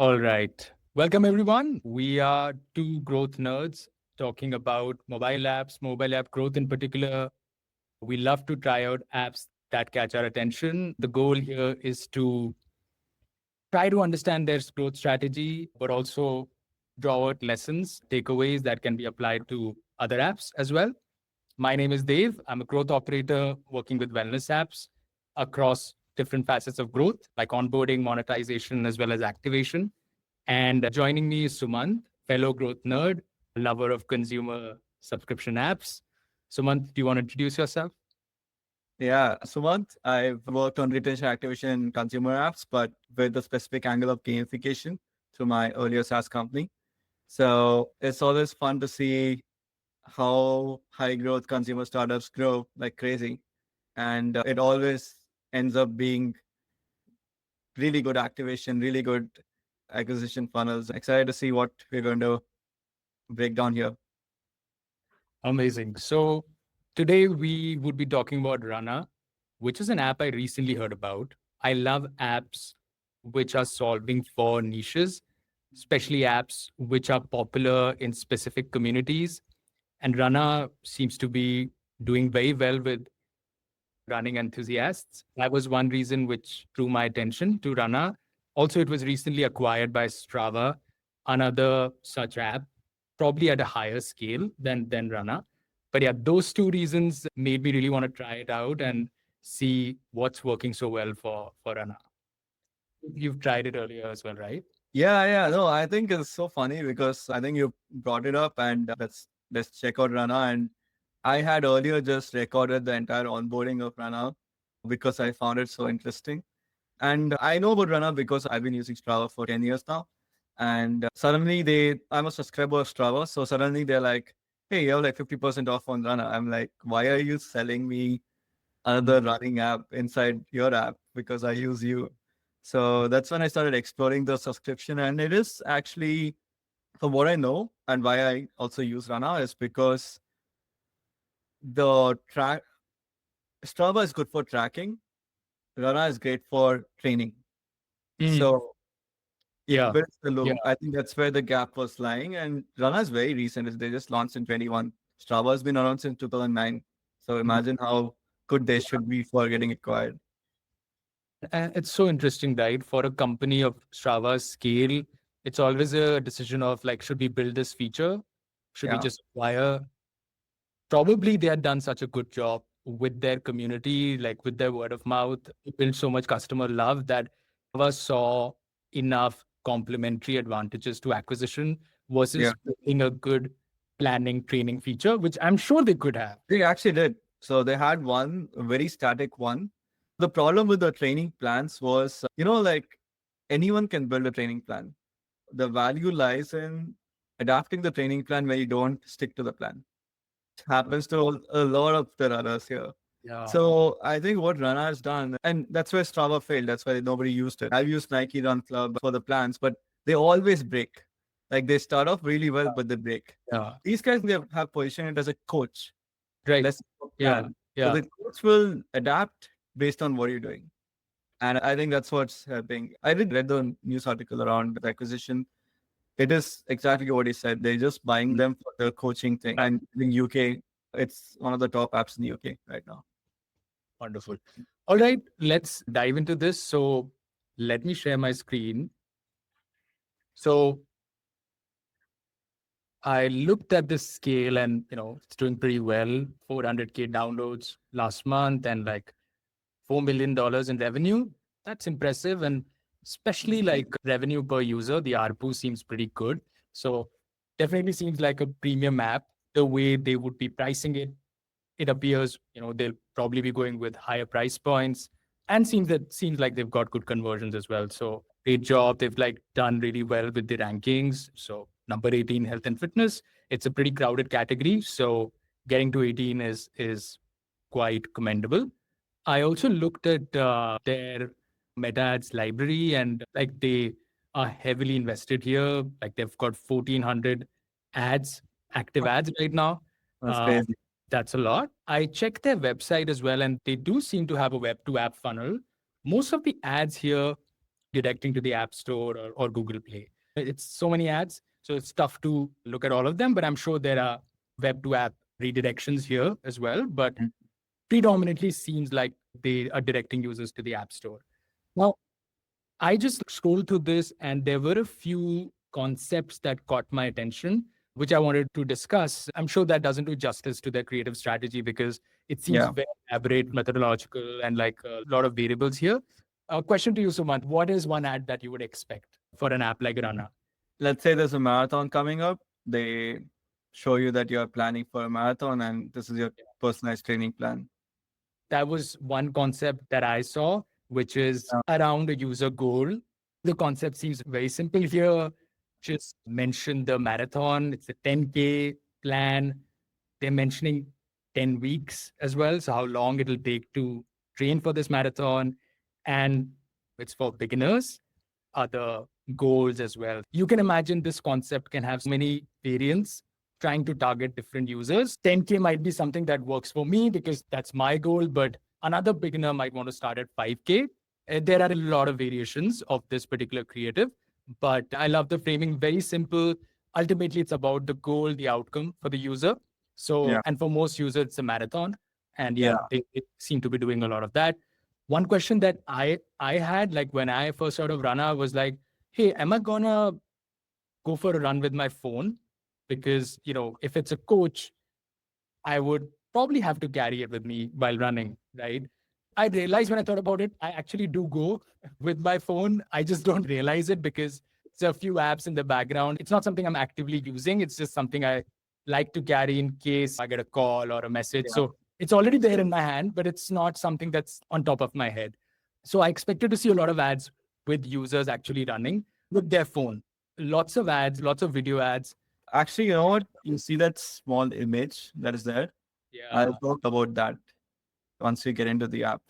All right. Welcome, everyone. We are two growth nerds talking about mobile apps, mobile app growth in particular. We love to try out apps that catch our attention. The goal here is to try to understand their growth strategy, but also draw out lessons, takeaways that can be applied to other apps as well. My name is Dave. I'm a growth operator working with wellness apps across different facets of growth, like onboarding, monetization, as well as activation. And joining me is Sumant, fellow growth nerd, lover of consumer subscription apps. Sumant, do you want to introduce yourself? Yeah, Sumant, I've worked on retention activation in consumer apps, but with the specific angle of gamification through my earlier SaaS company. So it's always fun to see how high growth consumer startups grow like crazy. And it always ends up being really good activation, really good acquisition funnels. Excited to see what we're going to break down here. Amazing. So today we would be talking about Runna, which is an app I recently heard about. I love apps which are solving for niches, especially apps which are popular in specific communities. And Runna seems to be doing very well with running enthusiasts. That was one reason which drew my attention to Runna. Also, it was recently acquired by Strava, another such app, probably at a higher scale than Runna. But yeah, those two reasons made me really want to try it out and see what's working so well for Runna. You've tried it earlier as well, right? Yeah. No, I think it's so funny because I think you brought it up and let's check out Rana. And I had earlier just recorded the entire onboarding of Rana because I found it so interesting. And I know about Rana because I've been using Strava for 10 years now. And suddenly I'm a subscriber of Strava. So suddenly they're like, hey, you have like 50% off on Rana. I'm like, why are you selling me another running app inside your app? Because I use you. So that's when I started exploring the subscription. And it is actually, from what I know and why I also use Rana, is because the track Strava is good for tracking. Rana is great for training. Mm, So it yeah. builds the Yeah. loop. I think that's where the gap was lying. And Rana is very recent. They just launched in 21. Strava has been around since 2009. So Mhm. imagine how good they should be for getting acquired. And it's so interesting, right? For a company of Strava's scale, it's always a decision of like, should we build this feature? Should we Yeah. just acquire? Probably they had done such a good job with their community, like with their word of mouth, built so much customer love that Strava saw enough complementary advantages to acquisition Yeah. versus building a good planning training feature, which I'm sure they could have. They actually did. So they had one a very static one. The problem with the training plans was, like anyone can build a training plan. The value lies in adapting the training plan where you don't stick to the plan. Happens to a lot of the runners here. Yeah. So I think what Runna has done, and that's where Strava failed. That's why nobody used it. I've used Nike Run Club for the plans, but they always break. Like they start off really well, but they break. Yeah. These guys they have positioned it as a coach, Right. less of a Yeah. plan. So Yeah. the coach will adapt based on what you're doing. And I think that's what's helping. I did read the news article around the acquisition. It is exactly what he said. They're just buying them for the coaching thing. And in UK, it's one of the top apps in the UK right now. Wonderful. All right, let's dive into this. So let me share my screen. So I looked at this scale and, it's doing pretty well. 400K downloads last month and like $4 million in revenue. That's impressive. And especially like revenue per user, the ARPU seems pretty good. So definitely seems like a premium app. The way they would be pricing it, it appears, they'll probably be going with higher price points and seems like they've got good conversions as well. So great job. They've like done really well with the rankings. So number 18, health and fitness. It's a pretty crowded category. So getting to 18 is quite commendable. I also looked at their meta ads library and like they are heavily invested here. Like they've got 1,400 ads, active ads right now. That's Uh, crazy. that's a lot. I checked their website as well, and they do seem to have a web to app funnel. Most of the ads here directing to the App Store or Google Play. It's so many ads. So it's tough to look at all of them, but I'm sure there are web to app redirections here as well. But Mm. predominantly seems like they are directing users to the App Store. Now, I just scrolled through this and there were a few concepts that caught my attention, which I wanted to discuss. I'm sure that doesn't do justice to their creative strategy because it seems Yeah. very elaborate, methodological, and like a lot of variables here. A question to you, Sumant. What is one ad that you would expect for an app like Runna? Let's say there's a marathon coming up. They show you that you're planning for a marathon and this is your personalized training plan. That was one concept that I saw, which is around a user goal. The concept seems very simple here. Just mention the marathon, it's a 10K plan. They're mentioning 10 weeks as well. So, how long it'll take to train for this marathon. And it's for beginners, other goals as well. You can imagine this concept can have many variants trying to target different users. 10K might be something that works for me because that's my goal, but another beginner might want to start at 5K. There are a lot of variations of this particular creative, but I love the framing, very simple. Ultimately, it's about the goal, the outcome for the user. So, Yeah. and for most users, it's a marathon. And Yeah. they seem to be doing a lot of that. One question that I had, like when I first heard of Runna, was like, hey, am I gonna go for a run with my phone? Because, if it's a coach, I would probably have to carry it with me while running, right? I realized when I thought about it, I actually do go with my phone. I just don't realize it because there's a few apps in the background. It's not something I'm actively using. It's just something I like to carry in case I get a call or a message. Yeah. So it's already there in my hand, but it's not something that's on top of my head. So I expected to see a lot of ads with users actually running with their phone. Lots of ads, lots of video ads. Actually, you know what? You see that small image that is there? Yeah, I'll talk about that once we get into the app.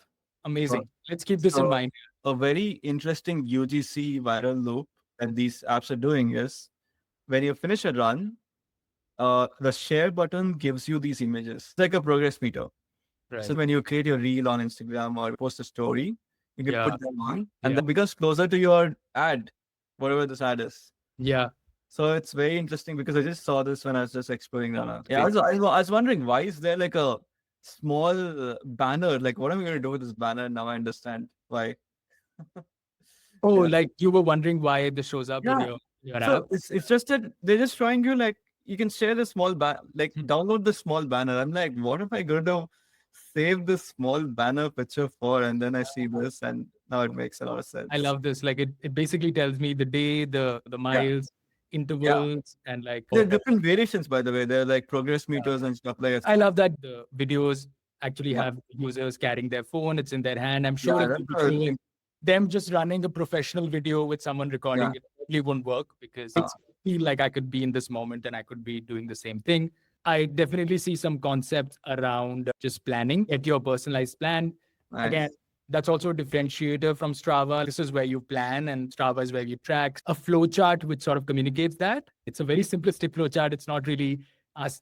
amazing. Let's keep this in So mind. a very interesting UGC viral loop that these apps are doing is when you finish a run, the share button gives you these images. It's like a progress meter. So Right. when you create your reel on Instagram or post a story, you can Yeah. put them on and Yeah. that becomes closer to your ad, whatever this ad is. Yeah. So it's very interesting because I just saw this when I was just exploring Rana. Yeah, Great. I was wondering why is there like a small banner? Like, what am I going to do with this banner? Now I understand why. Oh, Yeah. like you were wondering why this shows up in Yeah. your So app. it's just that they're just showing you like you can share the small like Hmm. download the small banner. I'm like, what am I going to save this small banner picture for? And then I see this, and now it makes a lot of I sense. love this. Like it basically tells me the day, the Yeah. miles, Yeah. intervals, and like There are different variations, by the way. They're like progress meters and stuff like that. I love that the videos actually Yeah. have users carrying their phone. It's in their hand. I'm sure Yeah. if That's you were what I was showing thinking. them just running a professional video with someone Yeah. recording, it probably won't work because it's feel like I could be in this moment and I could be doing the same thing. I definitely see some concepts around just planning, get your personalized plan. Again, Nice. that's also a differentiator from Strava. This is where you plan, and Strava is where you track. A flow chart which sort of communicates that. It's a very simplistic flow chart. It's not really us,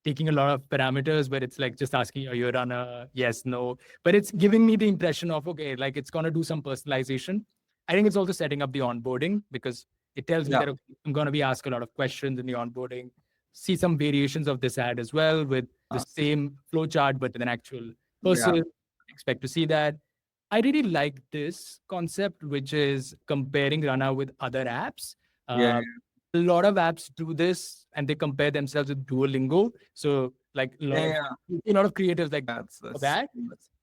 taking a lot of parameters, but it's like just asking, are you a runner? Yes, no. But it's giving me the impression of, okay, like it's going to do some personalization. I think it's also setting up the onboarding because it tells me Yeah. that okay, I'm going to be asked a lot of questions in the onboarding. See some variations of this ad as well with the same flow chart, but with an actual Yeah. person. Expect to see that. I really like this concept, which is comparing Runna with other apps. Yeah. A lot of apps do this and they compare themselves with Duolingo. So, like Yeah. a lot of creators like That's that.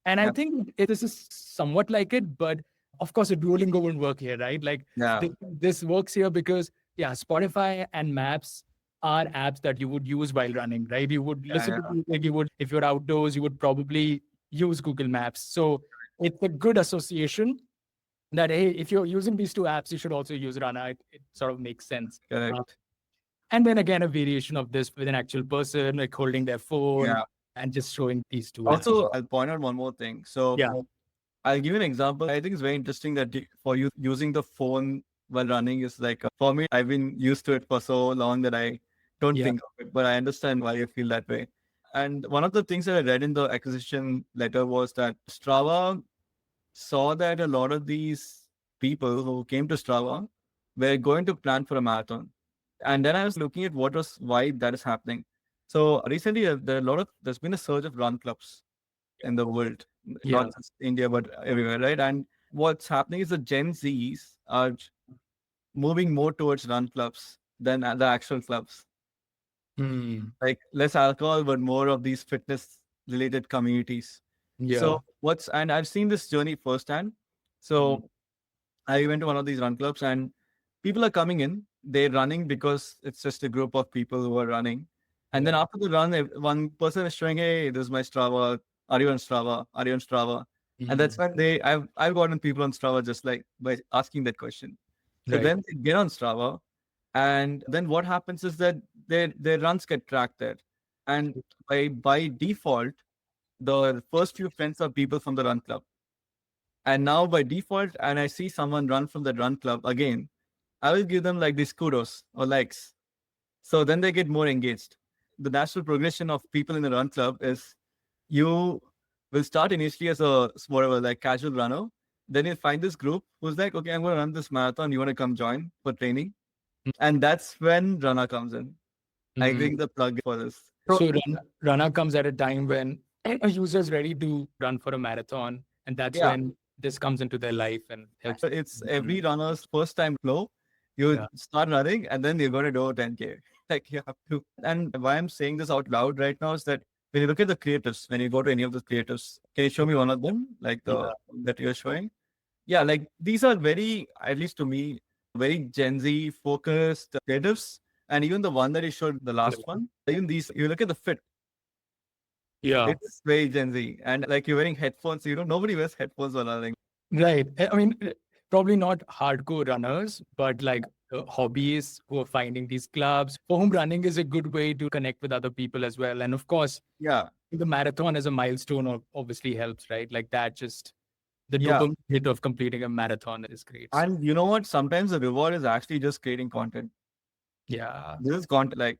And I yeah. think this is somewhat like it, but of course, a Duolingo won't work here, right? Like Yeah. this works here because, yeah, Spotify and Maps are apps that you would use while running, right? You would Yeah. listen to music, you would, if you're outdoors, you would probably use Google Maps. So it's a good association that, hey, if you're using these two apps, you should also use Runna. It sort of makes sense. Correct. And then again, a variation of this with an actual person, like holding their phone Yeah. and just showing these two apps. Also, I'll point out one more thing. So Yeah. I'll give you an example. I think it's very interesting that for you using the phone while running is like for me, I've been used to it for so long that I don't Yeah. think of it, but I understand why you feel that way. And one of the things that I read in the acquisition letter was that Strava saw that a lot of these people who came to Strava were going to plan for a marathon. And then I was looking at what was why that is happening. So recently, there's been a surge of run clubs in the world, Yeah. not just India, but everywhere, right? And what's happening is the Gen Zs are moving more towards run clubs than the actual clubs. Hmm. Like less alcohol, but more of these fitness related communities. Yeah. So and I've seen this journey firsthand. Mm. So I went to one of these run clubs and people are coming in, they're running because it's just a group of people who are running. And then Yeah. after the run, one person is showing, hey, this is my Strava. Are you on Strava? Are you on Strava? And that's Mm. when I've gotten people on Strava just like by asking that question. So Right. then they get on Strava, and then what happens is that their runs get tracked there. And by default, the first few friends are people from the run club. And now by default, and I see someone run from the run club again, I will give them like these kudos or likes. So then they get more engaged. The natural progression of people in the run club is you will start initially as a whatever, like casual runner. Then you'll find this group who's like, okay, I'm going to run this marathon. You want to come join for training? And that's when Runna comes in. I Mm. think the plug for this. So Runner comes at a time when a user is ready to run for a marathon, and that's Yeah, when this comes into their life and helps. it's Mm. every runner's first time flow. You Yeah. start running and then you're going to do 10K. Like you have to. And why I'm saying this out loud right now is that when you look at the creatives, when you go to any of the creatives, can you show me one of them? Like the Yeah. that you're showing? Yeah, like these are very, at least to me, very Gen Z focused creatives. And even the one that you showed, the last one, even these, you look at the fit, Yeah. it's very Gen Z. And like you're wearing headphones, nobody wears headphones or nothing. Right. I mean, probably not hardcore runners, but like hobbyists who are finding these clubs for whom running is a good way to connect with other people as well. And of course, Yeah. the marathon as a milestone obviously helps, right? Like that, just the Yeah. dopamine hit of completing a marathon is great. So, And you know what? Sometimes the reward is actually just creating content. yeah. This is content, like,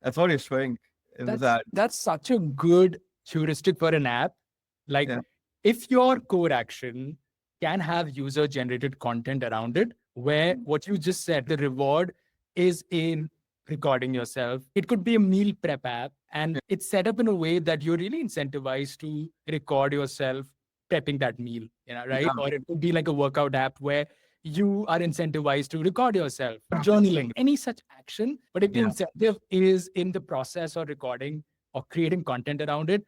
that's what you're showing in this ad. That's such a good heuristic for an app. Like Yeah. if your core action can have user generated content around it, where what you just said, the reward is in recording yourself. It could be a meal prep app and it's set up in a way that you're really incentivized to record yourself prepping that meal, right? Yeah. Or it could be like a workout app where you are incentivized to record yourself, journaling, any such action. But if the Yeah. incentive is in the process or recording or creating content around it,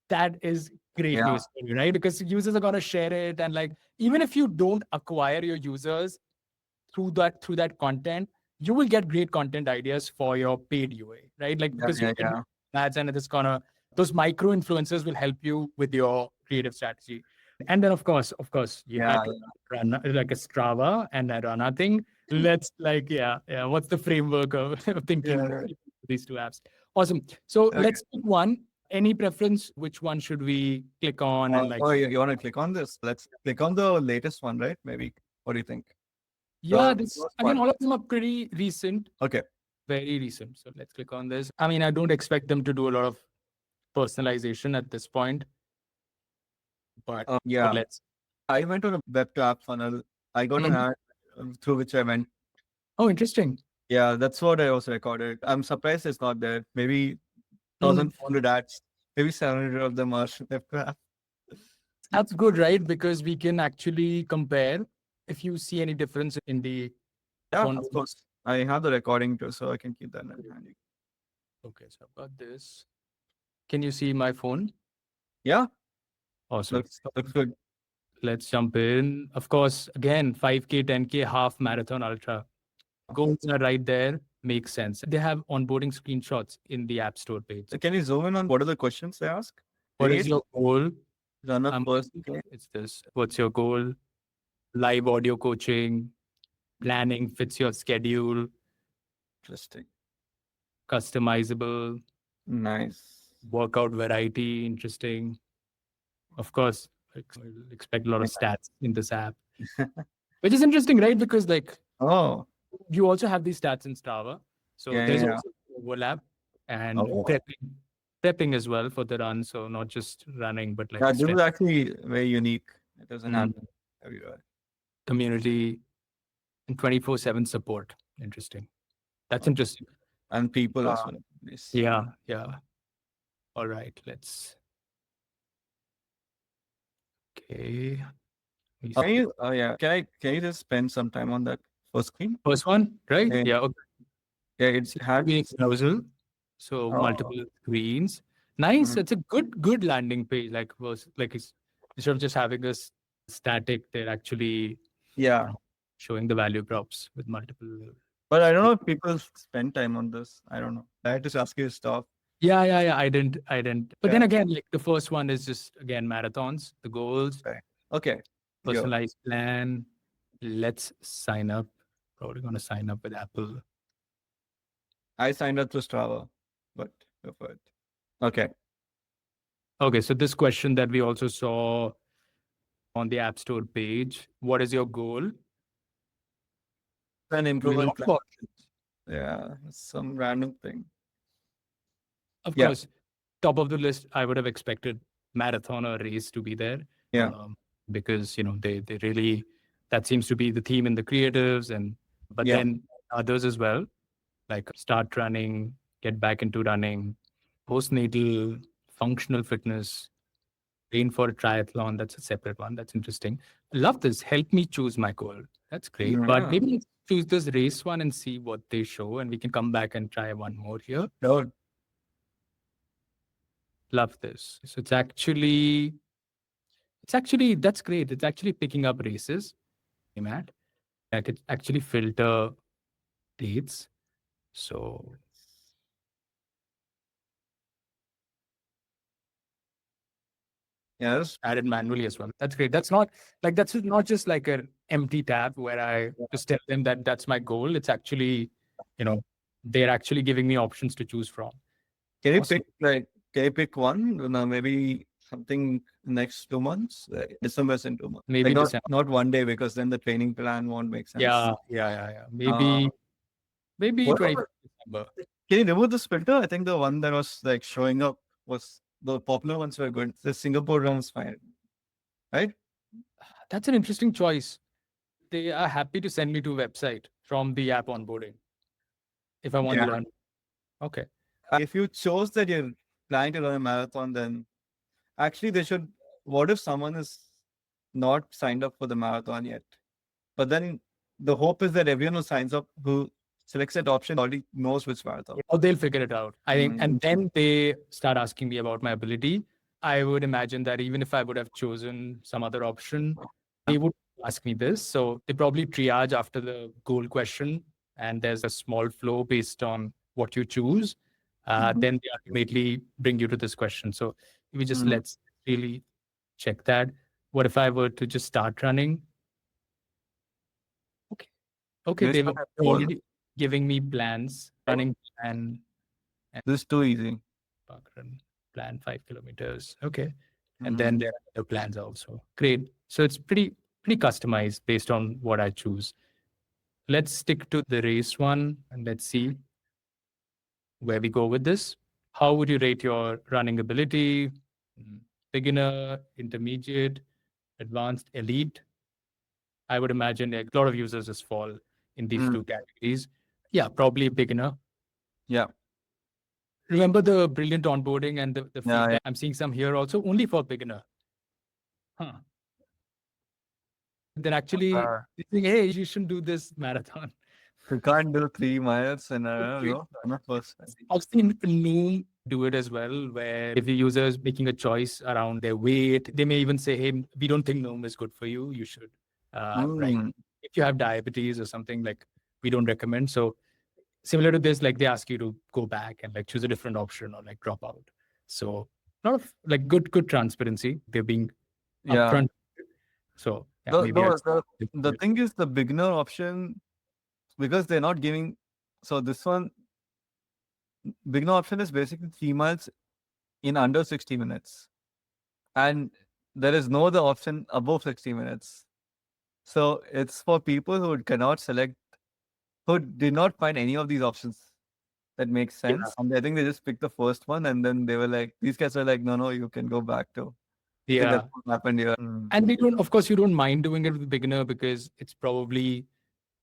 that is great Yeah. news for you, right? Because users are gonna share it, and like even if you don't acquire your users through that content, you will get great content ideas for your paid UA, right? Like Yeah. because you Yeah. can Yeah. ads and it's gonna those micro influencers will help you with your creative strategy. And then of course, you Yeah. had to run like a Strava and a Runna thing. Let's like, yeah. What's the framework of, of Yeah. thinking Yeah. these two apps? Awesome. So Okay. let's pick one. Any preference? Which one should we click on and like? Oh, you want to click on this? Let's click on the latest one, right? Maybe. What do you think? Yeah, The this first again, one. all of them are pretty recent, Okay. very recent. So let's click on this. I mean, I don't expect them to do a lot of personalization at this point, but Yeah. let's. I went on a web to app funnel. I got an Mhm. ad through which I went. Oh, interesting. Yeah, that's what I was recorded. I'm surprised it's not there. Maybe Mm. 1,400 ads. Maybe 700 of them are left to app. That's good, right? Because we can actually compare if you see any difference in the Yeah, font. of course. I have the recording too, so I can keep that in handy. Okay, so I've got this. Can you see my phone? Yeah, Awesome. looks good. Let's jump in. Of course, again, 5K, 10K, half marathon, ultra. Goals are right there. Makes sense. They have onboarding screenshots in the App Store page. Can you zoom in on what are the questions they ask? What is Race, your goal? run up Um, first. Okay. it's this. What's your goal? Live audio coaching, planning fits your schedule, Interesting. customizable, Nice. workout variety, interesting. Of course, expect a lot of stats in this app, which is interesting, right? Because like Oh, you also have these stats in Strava. So yeah, there's yeah. also overlap and Oh, prepping as well for the run. So not just running, but like yeah. This is strength. actually very unique. It doesn't Mm. happen everywhere. community, and 24/7 support. Interesting. That's interesting. And people as Uh, well. Yes. yeah, yeah. All right, let's. Okay. Can you? Yeah. Can you just spend some time on that first screen? First one, right? Yeah. Yeah. Okay. Yeah. It So had. being browser, so Oh, multiple screens. Nice. mhm. It's a good landing page. Like was like it's instead of just having a static, they're actually Yeah. showing the value props with multiple. But I don't know if people spend time on this. I don't know. I had to ask you stuff. Yeah, yeah, yeah. I didn't. But then Yeah. again, like the first one is just again marathons, the goals, Okay. Okay. Go. personalized plan. Let's sign up. Probably gonna sign up with Apple. I signed up to Strava, but go for it. Okay. Okay, so this question that we also saw on the App Store page. What is your goal? An A lot improvement of plan. options. Yeah. Some random thing. Of Yeah. course, top of the list, I would have expected marathon or race to be there. Yeah. Because they really that seems to be the theme in the creatives and but Yeah. then others as well, like start running, get back into running, postnatal, functional fitness, train for a triathlon. That's a separate one. That's interesting. Love this. Help me choose my goal. That's great. But Yeah. maybe let's choose this race one and see what they show, and we can come back and try one more here. No. Love this. So it's actually that's great. It's actually picking up races. Matt. I could actually filter dates. So Yes. add it manually as well. That's great. That's not just like an empty tab where I just tell them that that's my goal. It's actually, you know, they're actually giving me options to choose from. Can you Awesome. pick can you pick one? Maybe something next 2 months? December's in 2 months. Maybe Like December. not one day because then the training plan won't make sense. Yeah, yeah, yeah, yeah. Uh, Maybe what 25th about, December. can you remove this filter? I think the one that was like showing up was the popular ones were good. The Singapore run was fine, right? That's an interesting choice. They are happy to send me to a website from the app onboarding if I want to Yeah. learn. Okay. If you chose that you're planning to run a marathon, then actually they should. What if someone is not signed up for the marathon yet? But then the hope is that everyone who signs up, who selects that option, already knows which marathon. Or they'll figure it out. I think, Mm. and then they start asking me about my ability. I would imagine that even if I would have chosen some other option, they would ask me this. So they probably triage after the goal question, and there's a small flow based on what you choose. Then they ultimately bring you to this question. So we just Mm. let's really check that. What if I were to just start running? Okay. Okay, This they one were has goal. already giving me plans, running plan, This is too easy. park run plan 5 kilometers. Okay. And Mm. then there are other plans also. Great. So it's pretty customized based on what I choose. Let's stick to the race one and let's see where we go with this. How would you rate your running ability? Beginner, intermediate, advanced, elite? I would imagine a lot of users just fall in these Mm. two categories. Yeah, probably beginner. Yeah. Remember the brilliant onboarding and the Yeah. Yeah. feedback? I'm seeing some here also only for beginner. Huh. Then actually Uh, saying, hey, you shouldn't do this marathon. you can't do 3 miles in a Great. row. I'm not first. I've seen Noom do it as well, where if the user is making a choice around their weight, they may even say, hey, we don't think Noom is good for you. You should, right? Mm. If you have diabetes or something, like we don't recommend. So similar to this, like they ask you to go back and like choose a different option or like drop out. So a lot of like good transparency. They're being Yeah. upfront. So yeah, maybe The thing is the beginner option, because they're not giving. So this one, beginner option is basically 3 miles in under 60 minutes. And there is no other option above 60 minutes. So it's for people who cannot select, who did not find any of these options that makes sense. And I think they just picked the first one and then they were like, these guys are like, no, you can go back to I think Yeah. that's what happened here. And they don't, of course, you don't mind doing it with beginner because it's probably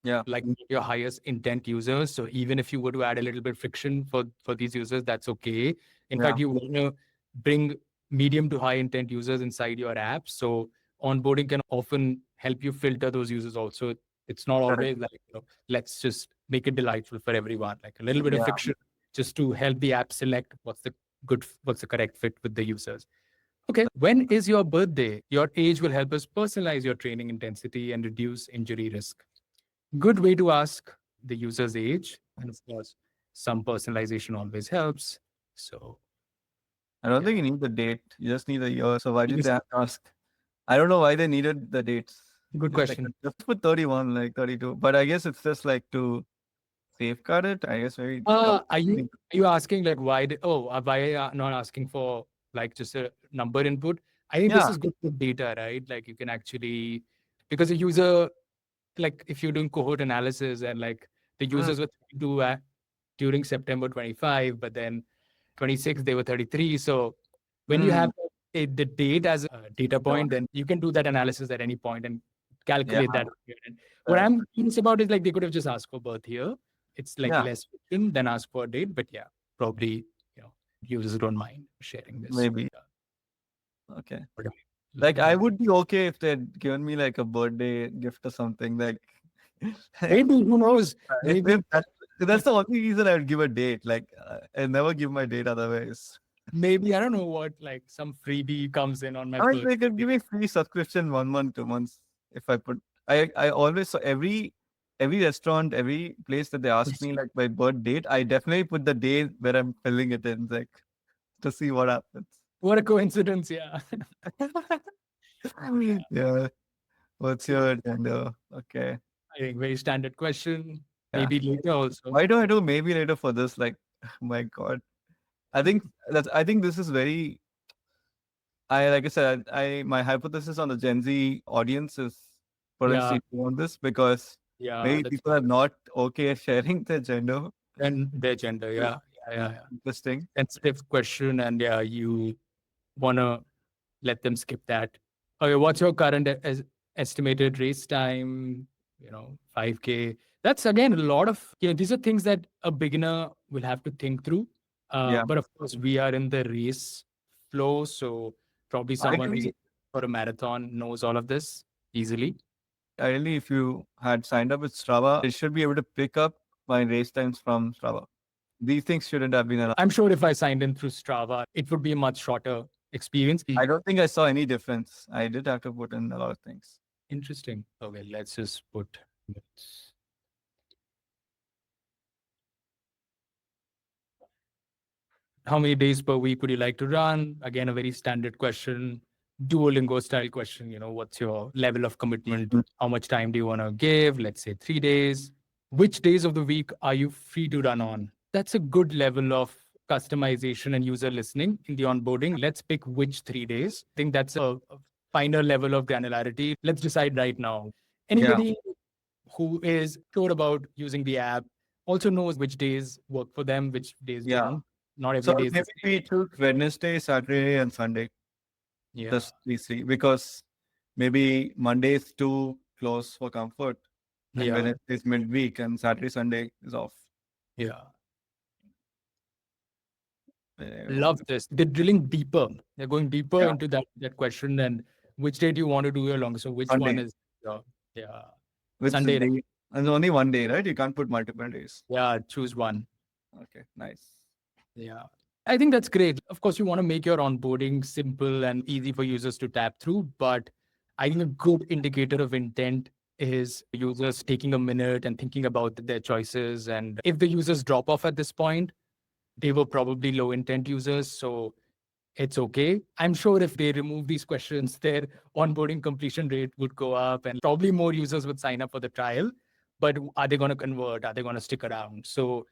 Yeah, like your highest intent users. So even if you were to add a little bit friction for these users, that's okay. In yeah, fact, you want to bring medium to high intent users inside your app. So onboarding can often help you filter those users also. It's not correct. always like, let's just make it delightful for everyone. Like a little bit of Yeah, friction just to help the app select what's the correct fit with the users. Okay, when is your birthday? Your age will help us personalize your training intensity and reduce injury risk. Good way to ask the user's age. And of course, some personalization always helps. So, I don't think yeah. you need the date. You just need a year. So why did Yes, they ask? I don't know why they needed the dates. good Just like question. just put 31, like 32. But I guess it's just like to safeguard it. I guess maybe Are you asking like why not asking for like just a number input? I think this yeah. is good for data, right? Like you can actually because a user like if you're doing cohort analysis and like the Mm, users were 32 during September 25, but then 26 they were 33. So when you mm, have the date as a data sure. point, then you can do that analysis at any point and Yeah, calculate that. And what correct. I'm curious about is like they could have just asked for birth here. It's like Yeah, less friction than ask for a date, but yeah, probably users don't mind sharing this. maybe. Yeah. Okay. But, Like I yeah. would be okay if they'd given me like a birthday gift or something. Like, like Maybe who knows? if Maybe that's the only reason I would give a date. Like I never give my date otherwise. maybe I don't know what like some freebie comes in on my I mean, they could birthday. give me free subscription 1 month, 2 months if I put. I always so every restaurant, every place that they ask me like my birth date, I definitely put the day where I'm filling it in, like to see what happens. What a coincidence, yeah. Yeah. What's your gender? Okay. I think very standard question. Yeah. Maybe later also. Why do I do maybe later for this? Like, my God. I think this is very I like I said, I my hypothesis on the Gen Z audience is Yeah, potentially true on this because yeah, maybe that's people are not okay sharing their gender. and their gender. It's Yeah. interesting. Sensitive question, and yeah, you wanna let them skip that. Okay, what's your current estimated race time? 5K. That's again a lot of these are things that a beginner will have to think through. Yeah. But of course, we are in the race flow, so probably someone who's Ideally, for a marathon knows all of this easily. ideally, if you had signed up with Strava, it should be able to pick up my race times from Strava. These things shouldn't have been allowed. I'm sure if I signed in through Strava, it would be a much shorter experience. I don't think I saw any difference. I did have to put in a lot of things. Interesting. Okay, let's just put how many days per week would you like to run? Again, a very standard question, Duolingo style question. What's your level of commitment? Mm. How much time do you want to give? Let's say 3 days. Which days of the week are you free to run on? That's a good level of customization and user listening in the onboarding. Let's pick which 3 days. I think that's a finer level of granularity. Let's decide right now. Yeah. Anybody who is sure about using the app also knows which days work for them, which days Yeah. don't. Not every So day is the maybe same. we took Wednesday, Saturday, and Sunday. Yeah, Just these three because maybe Monday is too close for comfort, and yeah, Wednesday is midweek, and Saturday, Sunday is off. yeah. Uh, Love this. They're drilling deeper. They're going deeper Yeah, into that question and which day do you want to do your long? So which one Sunday, is yeah. which Sunday, right? day? And only one day, right? You can't put multiple days. Yeah, choose one. Okay, nice. Yeah. I think that's great. Of course, you want to make your onboarding simple and easy for users to tap through, but I think a good indicator of intent is users taking a minute and thinking about their choices. And if the users drop off at this point, they were probably low intent users. So it's okay. I'm sure if they remove these questions, their onboarding completion rate would go up and probably more users would sign up for the trial. But are they going to convert? Are they going to stick around? So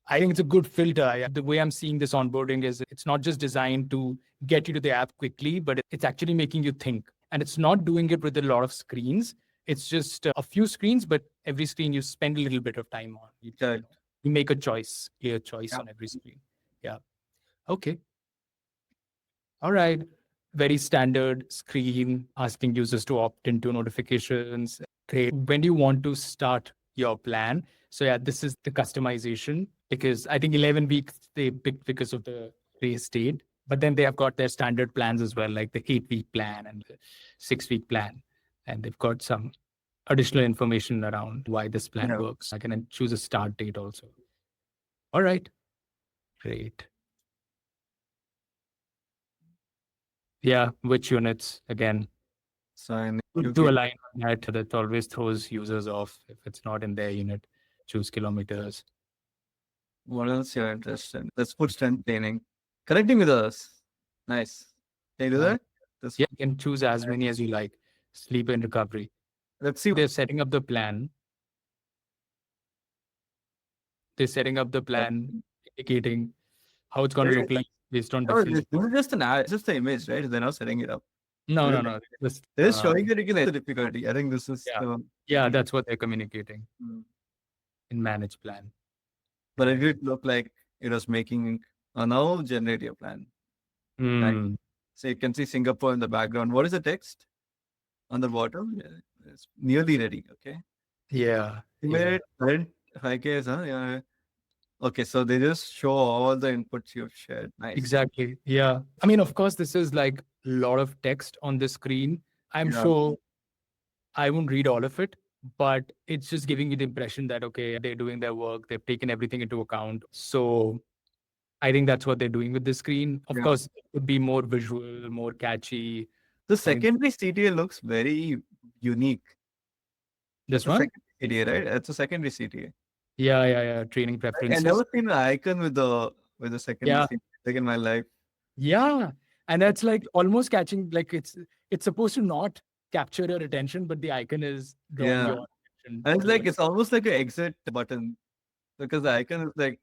I think it's a good filter. The way I'm seeing this onboarding is it's not just designed to get you to the app quickly, but it's actually making you think. And it's not doing it with a lot of screens. It's just a few screens, but every screen you spend a little bit of time on. Correct. You make a choice, clear choice Yeah. on every screen. Yeah. Okay. All right. very standard screen asking users to opt into notifications. Great. When do you want to start your plan? So yeah, this is the customization because I think 11 weeks they picked because of the race date, but then they have got their standard plans as well, like the 8-week plan and the 6-week plan. And they've got some additional information around why this plan Yeah. works. I can then choose a start date also. All right. Great. Yeah. Which units again? So I need Good to to get align on that. That always throws users off if it's not in their unit. Choose kilometers. what else you're interested in. Let's put strength training. Connecting with others. Nice. Can you do Nice. that? This Yeah, you can choose as many as you like. Sleep and recovery. let's see. They're setting up the plan. They're setting up the plan, indicating how it's going to Hey, look like based on oh, different. this is just an ad, just the image, right? They're not setting it up. No, They're no, no. Just they're just showing that you can edit the difficulty. I think this is yeah, the yeah. That's what they're communicating Mm. in manage plan. But it did look like it was making a now generate your plan. Right. Hmm. So you can see Singapore in the background. What is the text on the bottom? Yeah, it's nearly ready. Okay. Yeah. You Yeah. made it print 5K, huh? Yeah. Okay, so they just show all the inputs you've shared. Nice. Exactly. Yeah. I mean, of course, this is like a lot of text on the screen. I'm Yeah. sure I won't read all of it, but it's just giving you the impression that, okay, they're doing their work, they've taken everything into account. So I think that's what they're doing with the screen. Of Yeah. course, it would be more visual, more catchy. The I think secondary CTA looks very unique. this It's a one? secondary CTA, right? It's a secondary CTA. Yeah, yeah, yeah. Training I preferences. never seen an icon with the secondary Yeah, CTA like in my life. yeah. And that's like almost catching, like it's supposed to not capture your attention, but the icon is drawing Yeah. your attention And it's like towards. it's almost like an exit button because the icon is like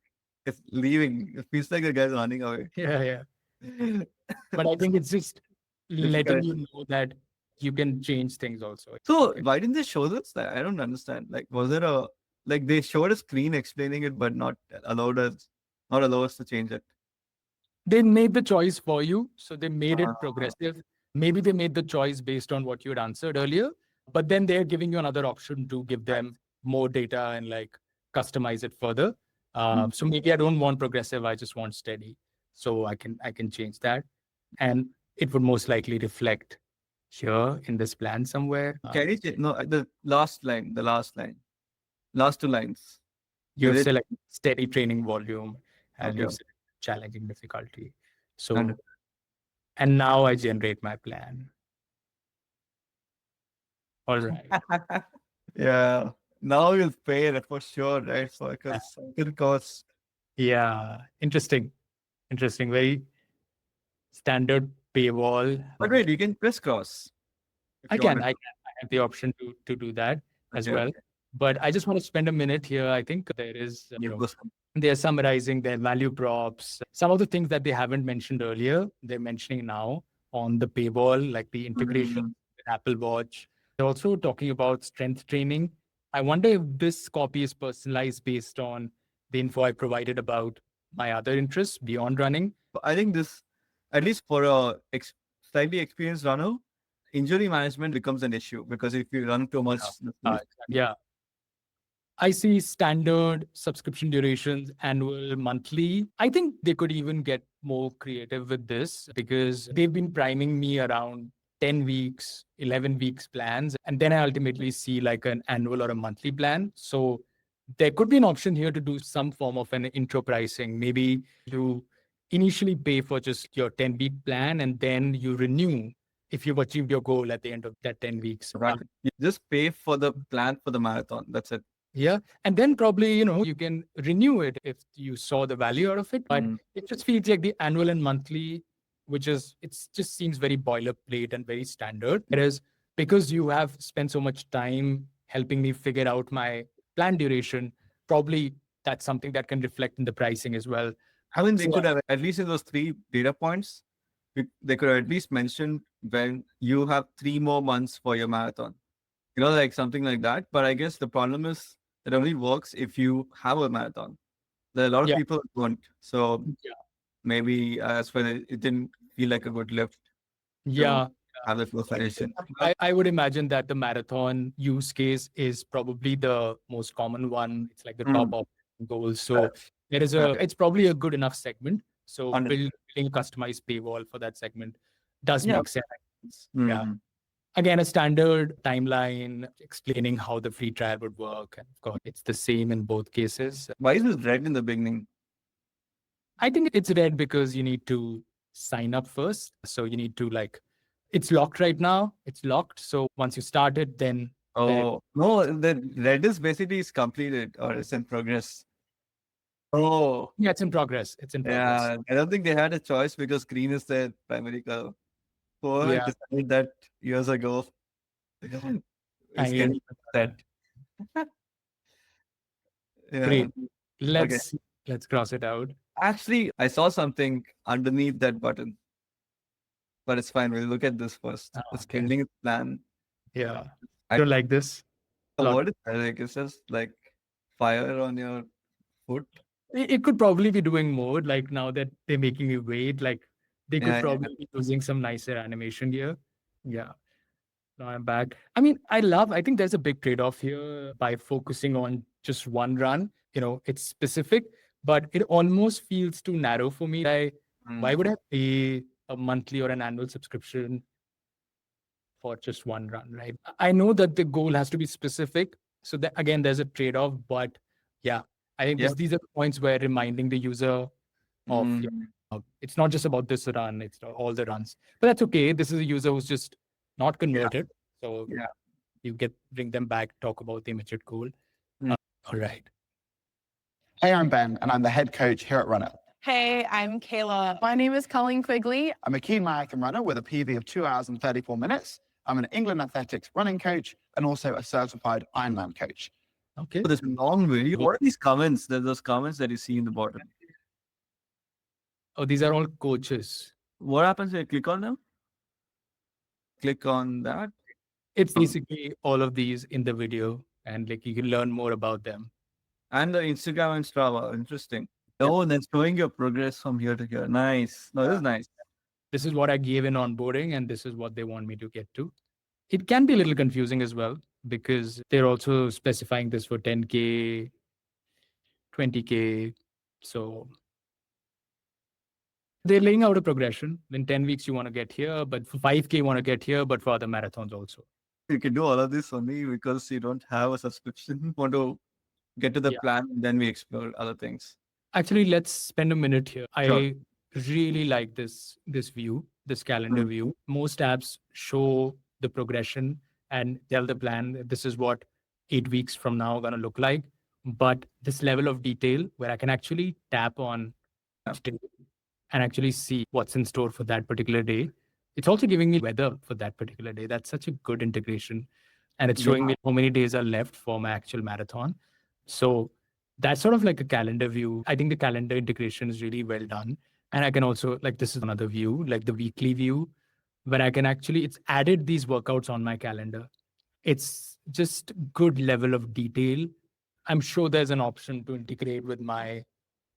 it's leaving. It feels like the guy's running away. Yeah, yeah. But I think it's just letting Difficult. you know that you can change things also. So Okay. why didn't they show this? I don't understand. Like, was there a like they showed a screen explaining it, but not allow us to change it? They made the choice for you. So they made it Ah, progressive. Maybe they made the choice based on what you had answered earlier, but then they're giving you another option to give right. them more data and like customize it further. Mm. So maybe I don't want progressive, I just want steady. So I can change that. And it would most likely reflect here in this plan somewhere. Can you no the last line, last two lines. You Is have it selected steady training volume and you okay? have selected challenging difficulty. And So, and now I generate my plan. All right. yeah, now you'll pay it for sure, right? So Uh, because it costs. Yeah. Interesting. Interesting. Very standard paywall. But wait, you can press cross if I you want can, it. I have the option to do that as Okay, well. okay. But I just want to spend a minute here. I think there is, they're summarizing their value props, some of the things that they haven't mentioned earlier, they're mentioning now on the paywall, like the integration Mm. with Apple Watch. They're also talking about strength training. I wonder if this copy is personalized based on the info I provided about my other interests beyond running. I think this, at least for a slightly experienced runner, injury management becomes an issue because if you run too much, Yeah. I see standard subscription durations, annual, monthly. I think they could even get more creative with this because they've been priming me around 10 weeks, 11 weeks plans. And then I ultimately see like an annual or a monthly plan. So there could be an option here to do some form of an intro pricing. Maybe you initially pay for just your 10-week plan and then you renew if you've achieved your goal at the end of that 10 weeks. right? You just pay for the plan for the marathon. That's it. Yeah. And then probably, you can renew it if you saw the value out of it. But Mm. it just feels like the annual and monthly, it just seems very boilerplate and very standard. Whereas because you have spent so much time helping me figure out my plan duration, probably that's something that can reflect in the pricing as well. I mean, they So could have at least in those 3 data points, they could have at least mentioned when you have 3 more months for your marathon. Like something like that. But I guess the problem is it only works if you have a marathon. There are a lot of yeah. people who don't. So Yeah. maybe that's why it didn't feel like a good lift. Yeah. have the profession. I would imagine that the marathon use case is probably the most common one. It's like the top Mm, of goals. So it's probably a good enough segment. So building a customized paywall for that segment does yeah. make sense. Yeah. Mm. Again, a standard timeline explaining how the free trial would work. And of course, it's the same in both cases. Why is this red in the beginning? I think it's red because you need to sign up first. So you need to it's locked right now. It's locked. So once you start it, then Oh no, the red is basically is completed or it's in progress. Oh yeah, it's in progress. It's in progress. yeah, I don't think they had a choice because green is their primary color. So I Yeah, decided that years ago. I It's hear getting you. set. Yeah. Great. Okay. Let's cross it out. Actually, I saw something underneath that button, but it's fine. We'll look at this first. Oh, It's okay. building its plan. Yeah. I Don't like this. what is that? Like it's just like fire on your foot. It could probably be doing more. Like now that they're making you wait, like they could Yeah, yeah. probably be using some nicer animation here. Yeah. Now I'm back. I think there's a big trade-off here by focusing on just one run. It's specific, but it almost feels too narrow for me. Why Mm. would I pay a monthly or an annual subscription for just one run, right? I know that the goal has to be specific. So that, again, there's a trade-off, but yeah, I think Yep. these are points where reminding the user of Mm. it's not just about this run, it's all the runs. But that's okay. This is a user who's just not Yeah. converted. So Yeah. you bring them back, talk about the immediate goal. Mm. All right. Hey, I'm Ben, and I'm the head coach here at Runna. Hey, I'm Kayla. My name is Colleen Quigley. I'm a keen marathon runner with a PB of 2 hours and 34 minutes. I'm an England athletics running coach and also a certified Ironman coach. Okay. This long video. What are these comments? There's those comments that you see in the bottom. Oh, these are all coaches. What happens when you click on them? Click on that. It's basically all of these in the video, and like you can learn more about them. And the Instagram and Strava. Interesting. Oh, and then showing your progress from here to here. Nice. No, this is nice. This is what I gave in onboarding, and this is what they want me to get to. It can be a little confusing as well because they're also specifying this for 10K, 20K. So they're laying out a progression. In 10 weeks, you want to get here, but for 5K, you want to get here, but for other marathons also. You can do all of this only because you don't have a subscription. Want to get to the plan, and then we explore other things. Actually, let's spend a minute here. Sure. I really like this view, this calendar view. Most apps show the progression and tell the plan. This is what 8 weeks from now going to look like. But this level of detail where I can actually tap on each day and actually see what's in store for that particular day. It's also giving me weather for that particular day. That's such a good integration. And it's showing me how many days are left for my actual marathon. So that's sort of like a calendar view. I think the calendar integration is really well done. And I can also, like, this is another view, like the weekly view, where I can actually, it's added these workouts on my calendar. It's just good level of detail. I'm sure there's an option to integrate with my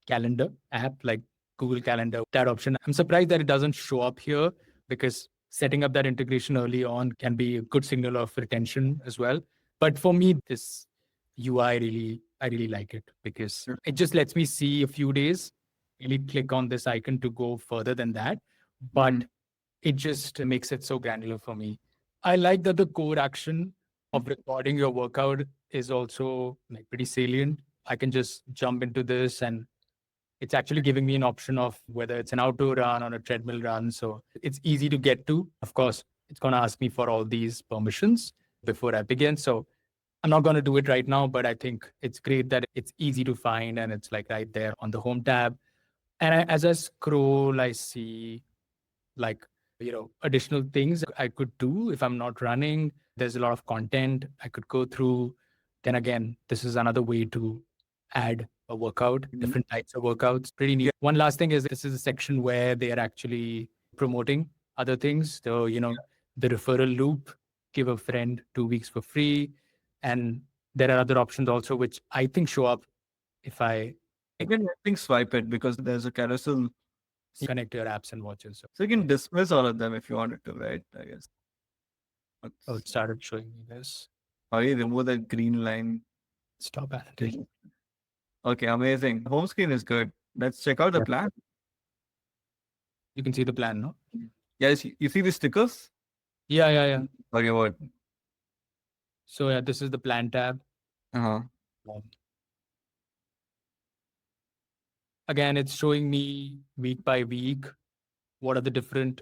calendar app, like Google Calendar, that option. I'm surprised that it doesn't show up here because setting up that integration early on can be a good signal of retention as well. But for me, this UI I really like it because it just lets me see a few days, really click on this icon to go further than that. But it just makes it so granular for me. I like that the core action of recording your workout is also like pretty salient. I can just jump into this and it's actually giving me an option of whether it's an outdoor run or a treadmill run. So it's easy to get to. Of course, it's going to ask me for all these permissions before I begin. So I'm not going to do it right now, but I think it's great that it's easy to find and it's like right there on the home tab. And as I scroll, I see like, additional things I could do if I'm not running. There's a lot of content I could go through. Then again, this is another way to add a workout, different types of workouts. Pretty neat. One last thing is this is a section where they are actually promoting other things. So, the referral loop, give a friend 2 weeks for free. And there are other options also, which I think show up if I I can swipe it because there's a carousel you connect your apps and watches. So you can dismiss all of them if you wanted to, right? I guess. Oh, it started showing me this. Or you remove that green line. Stop annotating. Okay, amazing. Home screen is good. Let's check out the Yeah. plan. You can see the plan, no? Yes, you see the stickers? Yeah. Or your what? So yeah, this is the plan tab. Uh-huh. Again, it's showing me week by week what are the different,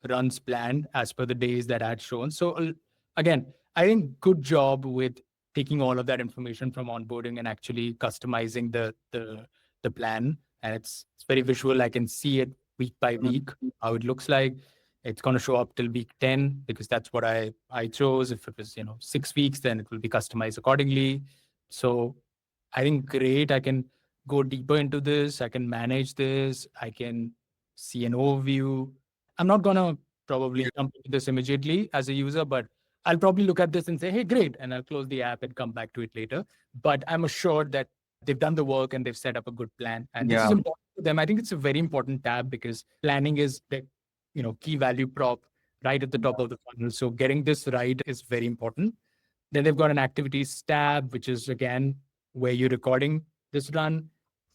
runs planned as per the days that I had shown. So again, I think good job with taking all of that information from onboarding and actually customizing the plan. And it's very visual. I can see it week by week, how it looks like. It's going to show up till week 10 because that's what I chose. If it was, 6 weeks, then it will be customized accordingly. So I think great. I can go deeper into this. I can manage this. I can see an overview. I'm not going to probably jump into this immediately as a user, but I'll probably look at this and say, hey, great. And I'll close the app and come back to it later. But I'm assured that they've done the work and they've set up a good plan. And this is important to them. I think it's a very important tab because planning is the key value prop right at the top of the funnel. So getting this right is very important. Then they've got an activities tab, which is again where you're recording this run.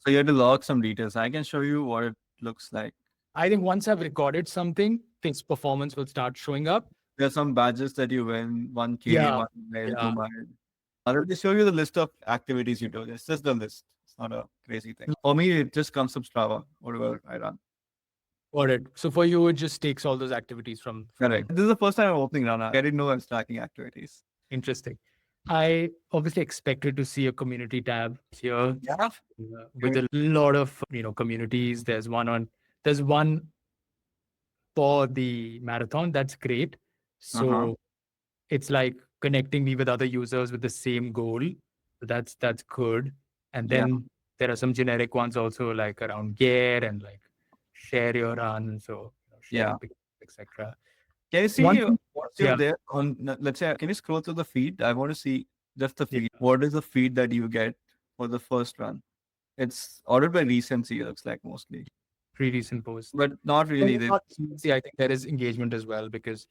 So you have to log some details. I can show you what it looks like. I think once I've recorded something, this performance will start showing up. There are some badges that you win, 1K, Yeah. 1 mile, Yeah. 2 mile. I'll just show you the list of activities you do. It's just the list. It's not a crazy thing. For me, it just comes from Strava, whatever I run. Got it. So for you, it just takes all those activities from Correct. This is the first time I'm opening Runna. I didn't know I was tracking activities. Interesting. I obviously expected to see a community tab here Yeah. with a lot of communities. There's one for the marathon. That's great. So it's like connecting me with other users with the same goal. So that's good. And then there are some generic ones also like around gear and like share your run. So sharing pictures, etc. Can you see what's yeah. there on, let's say, can you scroll through the feed? I want to see just the feed. What is the feed that you get for the first run? It's ordered by recency, it looks like mostly. Pretty recent posts. But not really. See, I think there is engagement as well because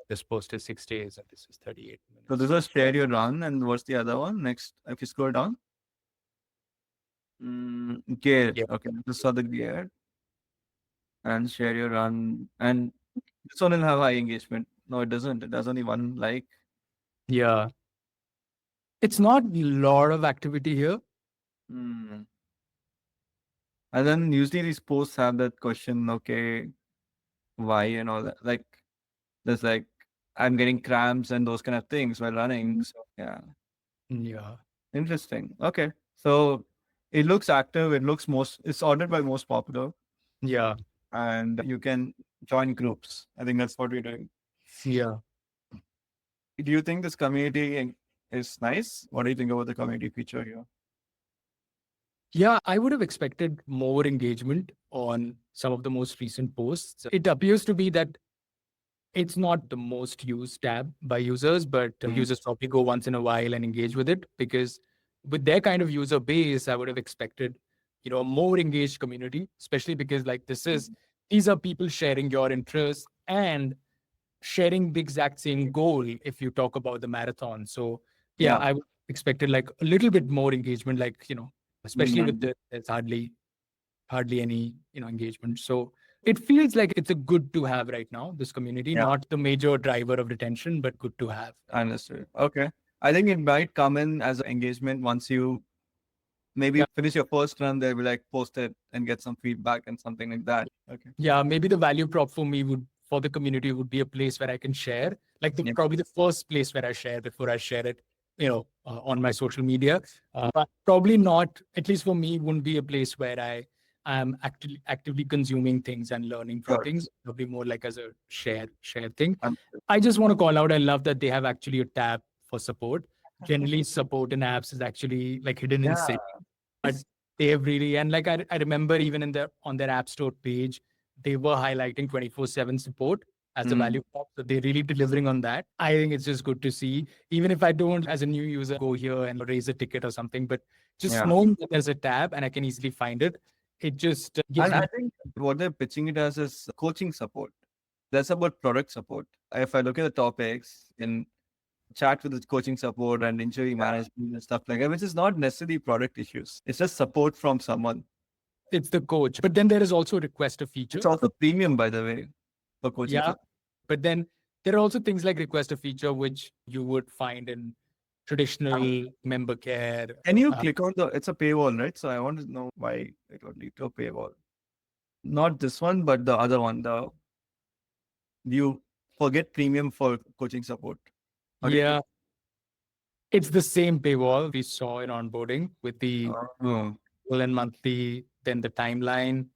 this post is 6 days and this is 38 minutes. So this is share your run, and what's the other one? Next, if you scroll down. Gear. Yeah. Okay, this is the gear. And share your run. And this one will have high engagement. No, it doesn't. It has only one like. Yeah. It's not a lot of activity here. And then usually these posts have that question, okay, why and all that. Like, there's like, I'm getting cramps and those kind of things while running. So, yeah. Yeah. Interesting. Okay. So it looks active. It's ordered by most popular. Yeah. And you can join groups. I think that's what we're doing. Yeah. Do you think this community is nice? What do you think about the community feature here? Yeah, I would have expected more engagement on some of the most recent posts. It appears to be that it's not the most used tab by users, but users probably go once in a while and engage with it because with their kind of user base, I would have expected, a more engaged community, especially because like these are people sharing your interests and sharing the exact same goal if you talk about the marathon. So yeah. I would expected like a little bit more engagement, like, especially with there's hardly any, engagement. So it feels like it's a good to have right now, this community, not the major driver of retention, but good to have. Understood. Okay. I think it might come in as engagement once you maybe finish your first run, they'll be like, post it and get some feedback and something like that. Okay. Yeah, maybe the value prop for me for the community would be a place where I can share, like probably the first place where I share before I share it, on my social media. But probably not, at least for me, wouldn't be a place where I am actively consuming things and learning from things. It'll be more like as a share thing. I just want to call out, I love that they have actually a tab for support. Generally, support in apps is actually like hidden in settings. But they have really, and like I remember even on their app store page, they were highlighting 24/7 support as a value prop. So they're really delivering on that. I think it's just good to see, even if I don't, as a new user, go here and raise a ticket or something, but just knowing that there's a tab and I can easily find it it just gives And I me, think what they're pitching it as is coaching support. That's about product support. If I look at the topics in chat with the coaching support and injury management and stuff like that, which is not necessarily product issues. It's just support from someone. it's the coach. But then there is also request a feature. It's also premium, by the way, for coaching Yeah. support. But then there are also things like request a feature, which you would find in traditional member care. Can you click on it's a paywall, right? So I want to know why it would lead to a paywall. Not this one, but the other one. You forget premium for coaching support. How do you Yeah. It's the same paywall we saw in onboarding with the Oh. and monthly, then the timeline.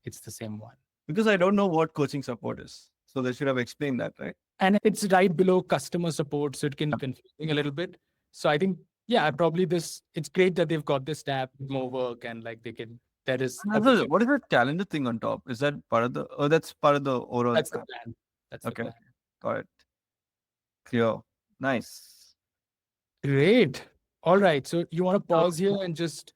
It's the same one. Because I don't know what coaching support is. So they should have explained that, right? And it's right below customer support. So it can be confusing a little bit. So I think, yeah, probably it's great that they've got this tab, more work, and like there is. What is that calendar thing on top? Is that part of that's part of the overall? That's the plan. That's Okay. the plan. Got it. Clear. Nice. Great. All right. So you want to pause here and just.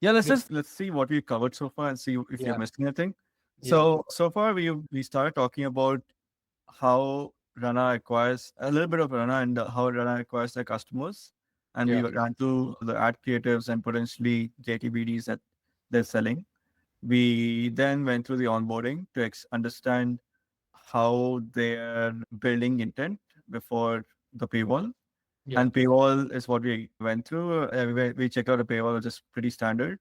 Yeah, let's see what we covered so far and see if Yeah. you're missing anything. Yeah. So far we started talking about how Runna acquires a little bit of Runna and how Runna acquires their customers. And we ran through the ad creatives and potentially JTBDs that they're selling. We then went through the onboarding to understand how they're building intent before the paywall. Yeah. And paywall is what we went through. We checked out a paywall, which is pretty standard.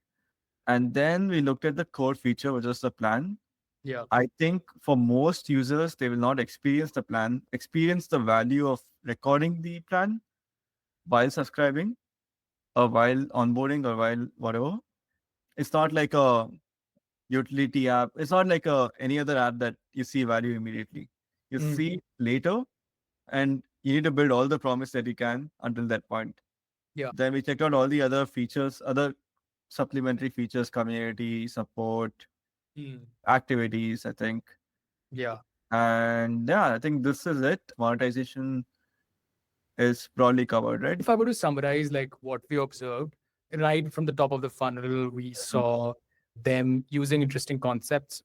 And then we looked at the core feature, which is the plan. Yeah. I think for most users, they will not experience the plan, experience the value of recording the plan while subscribing or while onboarding or while whatever. It's not like a utility app. It's not like any other app that you see value immediately. You see it later, and you need to build all the promise that you can until that point. Yeah. Then we checked out all the other features, other supplementary features, community support, activities, I think. Yeah. And yeah, I think this is it. Monetization is broadly covered, right? If I were to summarize like what we observed, right from the top of the funnel, we saw them using interesting concepts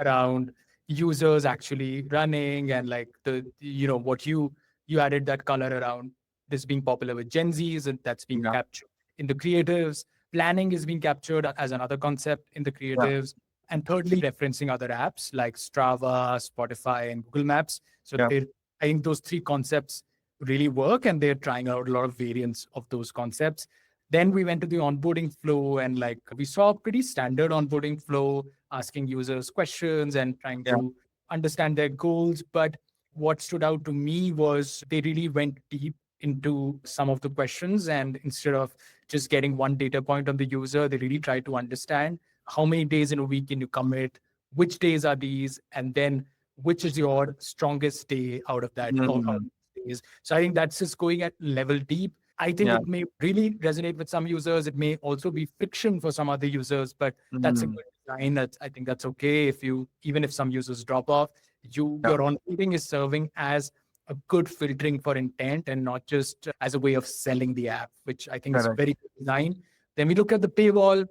around users actually running and like what you added that color around this being popular with Gen Zs, and that's being captured in the creatives. Planning is being captured as another concept in the creatives. And thirdly, referencing other apps like Strava, Spotify, and Google Maps. So I think those three concepts really work, and they're trying out a lot of variants of those concepts. Then we went to the onboarding flow, and like we saw a pretty standard onboarding flow, asking users questions and trying to understand their goals. But what stood out to me was they really went deep into some of the questions, and instead of just getting one data point on the user, they really tried to understand how many days in a week can you commit, which days are these, and then which is your strongest day out of that days. So I think that's just going at level deep. I think it may really resonate with some users. It may also be friction for some other users, but that's a good design. I think that's okay even if some users drop off, your onboarding is serving as a good filtering for intent and not just as a way of selling the app, which I think is very good design. Then we look at the paywall,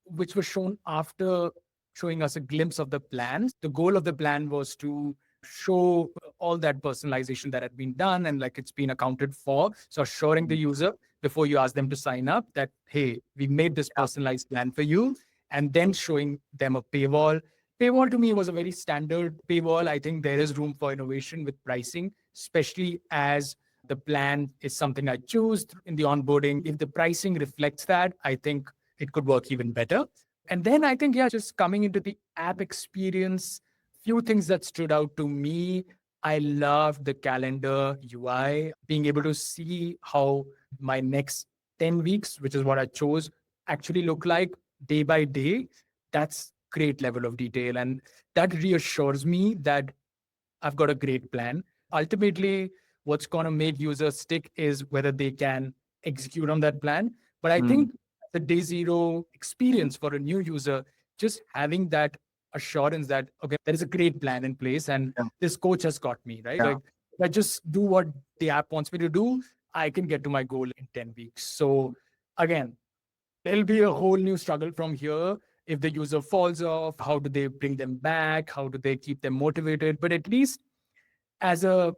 which was shown after showing us a glimpse of the plan. The goal of the plan was to show all that personalization that had been done and like it's been accounted for. So assuring the user before you ask them to sign up that, hey, we made this personalized plan for you, and then showing them a paywall. Paywall to me was a very standard paywall. I think there is room for innovation with pricing, especially as the plan is something I choose in the onboarding. If the pricing reflects that, I think it could work even better. And then I think, just coming into the app experience, few things that stood out to me. I loved the calendar UI, being able to see how my next 10 weeks, which is what I chose, actually look like day by day. That's great level of detail. And that reassures me that I've got a great plan. Ultimately, what's going to make users stick is whether they can execute on that plan. But I think the day zero experience for a new user, just having that assurance that, okay, there is a great plan in place and this coach has got me, right? Like, if I just do what the app wants me to do, I can get to my goal in 10 weeks. So again, There'll be a whole new struggle from here. If the user falls off, how do they bring them back? How do they keep them motivated? But at least as a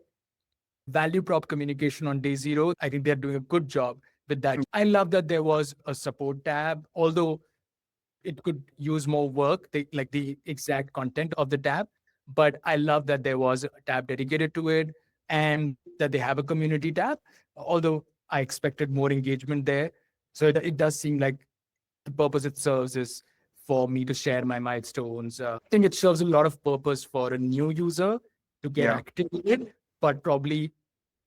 value prop communication on day zero, I think they're doing a good job with that. I love that there was a support tab, although it could use more work, like the exact content of the tab. But I love that there was a tab dedicated to it and that they have a community tab, although I expected more engagement there. So it does seem like the purpose it serves is for me to share my milestones. I think it serves a lot of purpose for a new user to get Yeah. activated, but probably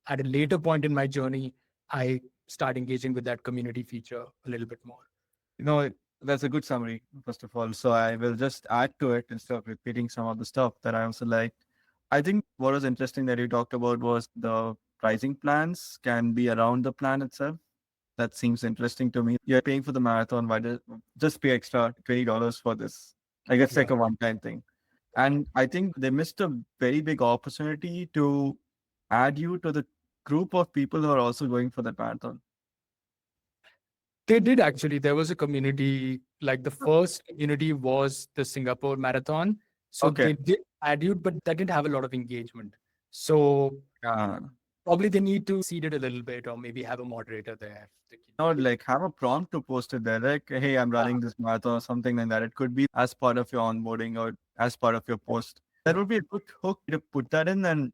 at a later point in my journey, I start engaging with that community feature a little bit more. That's a good summary, first of all. So I will just add to it instead of repeating some of the stuff that I also liked. I think what was interesting that you talked about was the pricing plans can be around the plan itself. That seems interesting to me. You're paying for the marathon, why just pay extra $20 for this? I guess like a one-time thing. And I think they missed a very big opportunity to add you to the group of people who are also going for the marathon. They did actually. There was a community, like the first community was the Singapore Marathon. So Okay. they did add you, but that didn't have a lot of engagement. So probably they need to seed it a little bit or maybe have a moderator there. Like have a prompt to post it there, like, hey, I'm running this marathon or something like that. It could be as part of your onboarding or as part of your post. That would be a good hook to put that in, and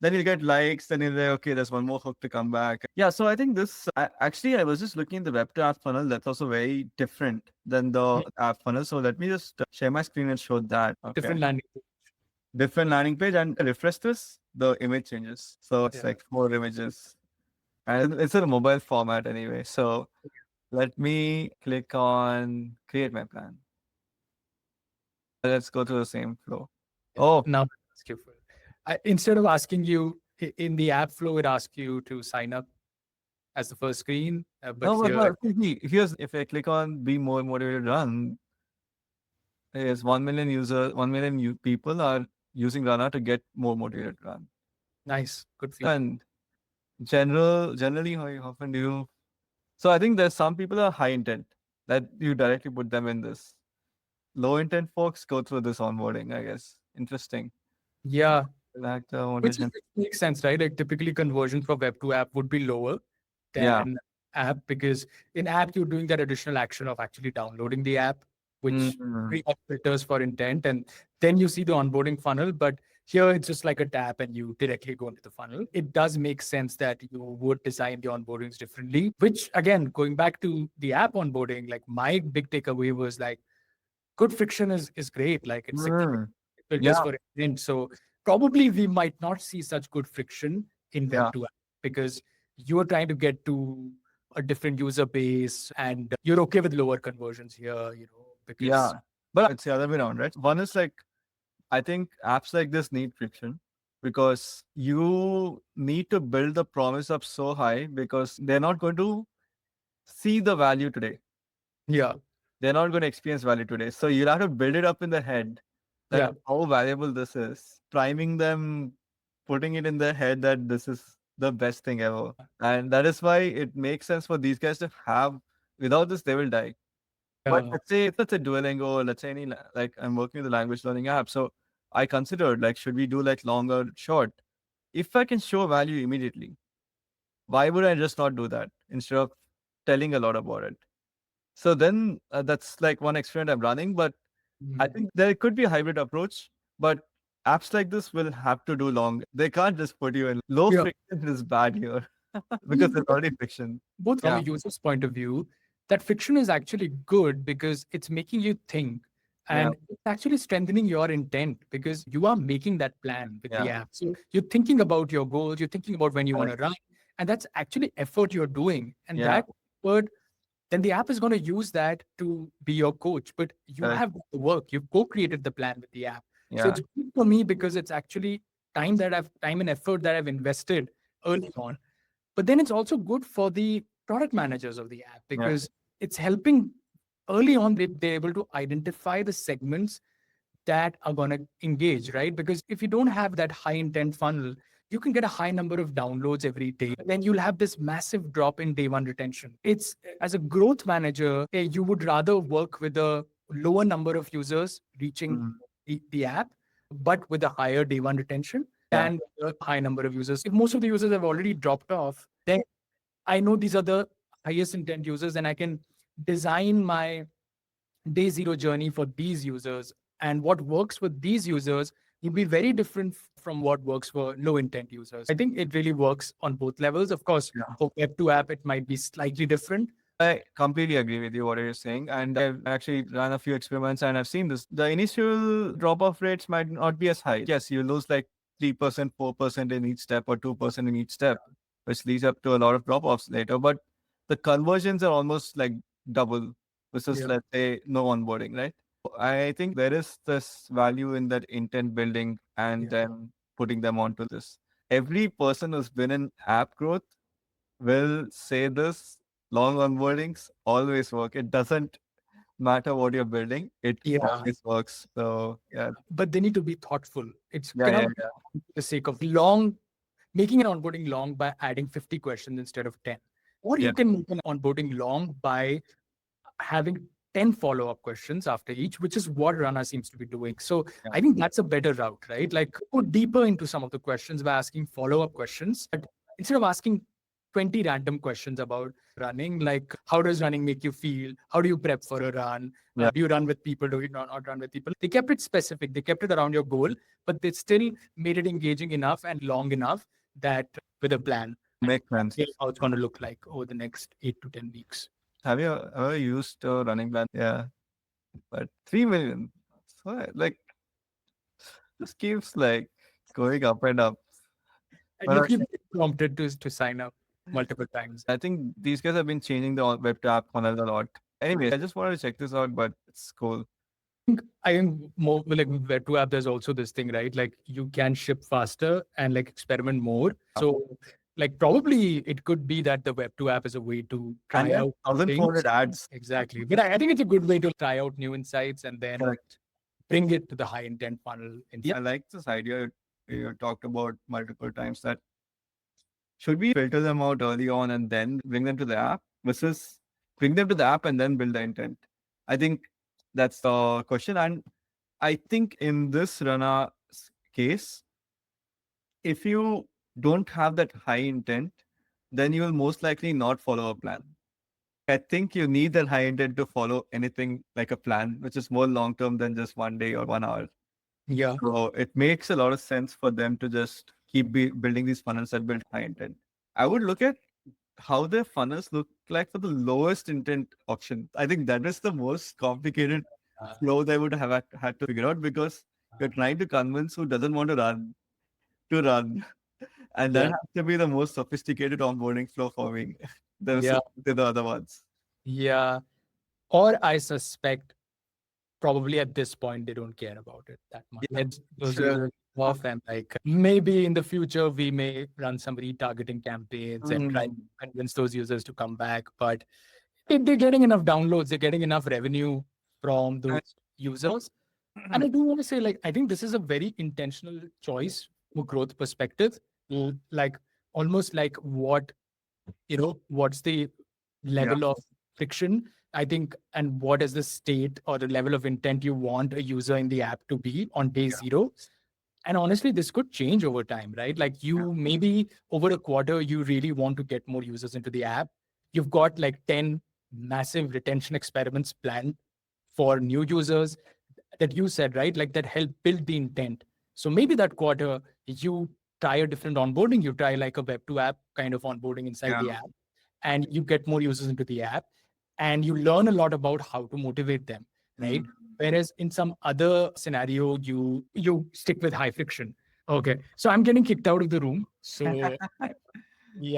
then you'll get likes. Then you'll say, okay, there's one more hook to come back. Yeah, so I think this actually, I was just looking at the web to app funnel. That's also very different than the app funnel. So let me just share my screen and show that. Okay. Different landing page, and refresh this, the image changes. So it's like 4 images. And it's in a mobile format anyway. So let me click on create my plan. Let's go through the same flow. Oh, Now, instead of asking you in the app flow, it asks you to sign up as the first screen. Here's if I click on be more motivated run, here's 1 million users, 1 million people are using Runna to get more motivated run. Nice, good feedback. And generally, how often do you? So I think there's some people are high intent that you directly put them in this. Low intent folks go through this onboarding, I guess. Interesting. Yeah. Which makes sense, right? Like typically conversion for web to app would be lower than app, because in app you're doing that additional action of actually downloading the app, which filters for intent, and then you see the onboarding funnel. But here it's just like a tap and you directly go into the funnel. It does make sense that you would design the onboardings differently, which again, going back to the app onboarding, like my big takeaway was like good friction is great. Like it's filters for intent. So probably we might not see such good friction in web to app because you're trying to get to a different user base and you're okay with lower conversions here, because but it's the other way around, right? One is like, I think apps like this need friction because you need to build the promise up so high because they're not going to see the value today. Yeah. They're not going to experience value today. So you'll have to build it up in the head that how valuable this is, priming them, putting it in their head that this is the best thing ever. And that is why it makes sense for these guys to have, without this, they will die. But let's say it's a Duolingo, let's say like I'm working with a language learning app. So I considered like, should we do like long or short? If I can show value immediately, why would I just not do that instead of telling a lot about it? So then that's like one experiment I'm running, but I think there could be a hybrid approach, but apps like this will have to do long. They can't just put you in low friction is bad here because there's already friction. Both from a user's point of view, that friction is actually good because it's making you think and it's actually strengthening your intent because you are making that plan with the app. So you're thinking about your goals, you're thinking about when you want to run, and that's actually effort you're doing. And that effort, then the app is going to use that to be your coach. But you have the work, you've co-created the plan with the app. So it's good for me because it's actually time and effort that I've invested early on. But then it's also good for the product managers of the app because it's helping early on. They're able to identify the segments that are going to engage, right? Because if you don't have that high intent funnel, you can get a high number of downloads every day. Then you'll have this massive drop in day one retention. It's as a growth manager, you would rather work with a lower number of users reaching the app, but with a higher day one retention than a high number of users. If most of the users have already dropped off, then I know these are the highest intent users, and I can design my day zero journey for these users. And what works with these users will be very different from what works for low intent users. I think it really works on both levels. Of course, for web to app, it might be slightly different. I completely agree with you what you're saying. And I've actually run a few experiments and I've seen this. The initial drop-off rates might not be as high. Yes, you lose like 3%, 4% in each step or 2% in each step, which leads up to a lot of drop-offs later. But the conversions are almost like double versus, let's say, no onboarding, right? I think there is this value in that intent building and then putting them onto this. Every person who's been in app growth will say this: long onboardings always work. It doesn't matter what you're building, it always works. So But they need to be thoughtful. It's Yeah, cannot yeah, be for the sake of making an onboarding long by adding 50 questions instead of 10. Or you can make an onboarding long by having 10 follow-up questions after each, which is what Runna seems to be doing. So I think that's a better route, right? Like go deeper into some of the questions by asking follow-up questions. But instead of asking 20 random questions about running, like how does running make you feel? How do you prep for a run? Do you run with people? Do you not run with people? They kept it specific. They kept it around your goal, but they still made it engaging enough and long enough that with a plan, makes sense. how it's going to look like over the next 8 to 10 weeks. Have you ever used a running plan? Yeah, but 3 million. So like this keeps like going up and up. And you keep prompted to sign up multiple times. I think these guys have been changing the web to app funnel a lot. Anyway, I just wanted to check this out, but it's cool. I think more like web to app, there's also this thing, right? Like you can ship faster and like experiment more. So like probably it could be that the web to app is a way to try out 1,400 ads. Exactly. But I think it's a good way to try out new insights and then bring it to the high intent funnel. I like this idea you talked about multiple times, that should we filter them out early on and then bring them to the app versus bring them to the app and then build the intent? I think that's the question. And I think in this Runna case, if you don't have that high intent, then you will most likely not follow a plan. I think you need that high intent to follow anything like a plan, which is more long-term than just 1 day or 1 hour. Yeah. So it makes a lot of sense for them to just keep building these funnels that build high intent. I would look at how their funnels look like for the lowest intent option. I think that is the most complicated flow they would have had to figure out, because you're trying to convince who doesn't want to run to run. And that has to be the most sophisticated onboarding flow for me. To the other ones. Yeah. Or I suspect probably at this point, they don't care about it that much. Those are off, and like maybe in the future, we may run some retargeting campaigns and try to convince those users to come back. But they're getting enough downloads, they're getting enough revenue from those users. And I do want to say, like, I think this is a very intentional choice from a growth perspective. Like almost like what's the level of friction, I think, and what is the state or the level of intent you want a user in the app to be on day zero. And honestly, this could change over time, right? Like you maybe over a quarter, you really want to get more users into the app. You've got like 10 massive retention experiments planned for new users that you said, right? Like that help build the intent. So maybe that quarter, you try a different onboarding, you try like a web to app kind of onboarding inside the app, and you get more users into the app, and you learn a lot about how to motivate them, right? Whereas in some other scenario, you stick with high friction. Okay, so I'm getting kicked out of the room. So we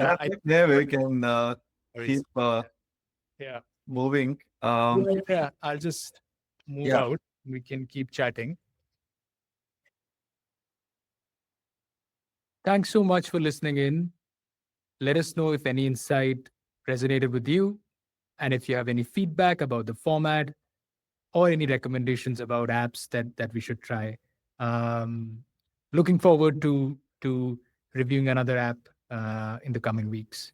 can keep moving. I'll just move out. We can keep chatting. Thanks so much for listening in. Let us know if any insight resonated with you, and if you have any feedback about the format or any recommendations about apps that we should try. Looking forward to reviewing another app in the coming weeks.